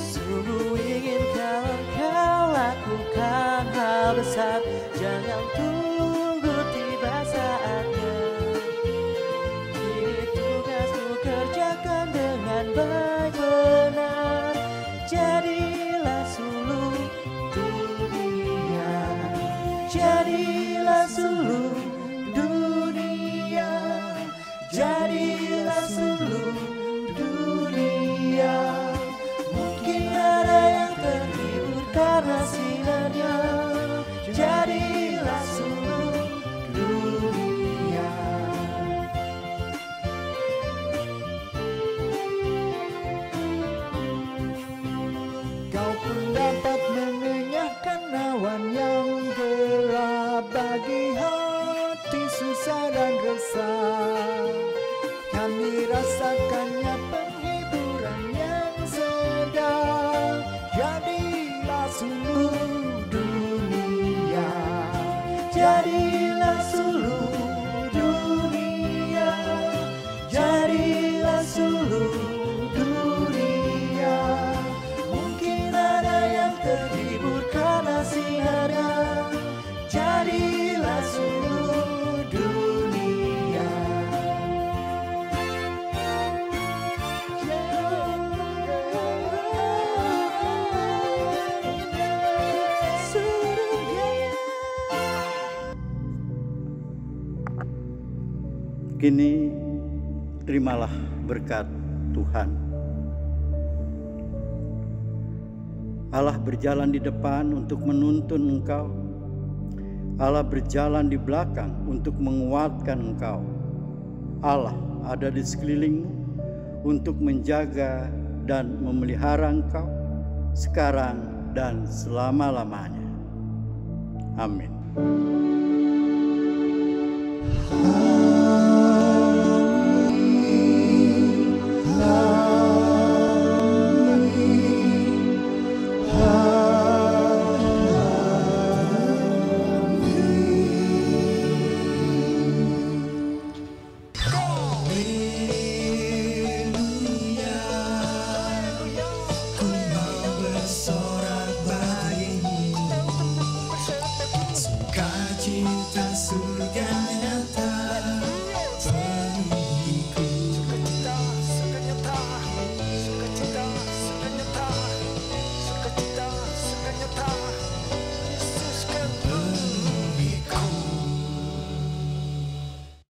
Sungguh ingin kau lakukan hal besar, jangan tunggu tiba saatnya. Kini tugasmu kerjakan dengan baik benar, jadilah suluh dunia, jadilah suluh dunia, jadilah suluh dunia. Mungkin ada yang terhibur karena sinarnya, jadilah suluh dunia. Kau pun dapat mengenyahkan awan yang gelap bagi hati susah dan resah. Kami rasakannya penghiburan yang sedang, jadilah suluh dunia, Jadilah suluh dunia, jadilah suluh dunia. Mungkin ada yang terhibur karena sinarnya, jadilah suluh dunia. Kini terimalah berkat Tuhan. Allah berjalan di depan untuk menuntun engkau. Allah berjalan di belakang untuk menguatkan engkau. Allah ada di sekelilingmu untuk menjaga dan memelihara engkau sekarang dan selama-lamanya. Amin. ku mau bersorak bagimu, sukacita surganya.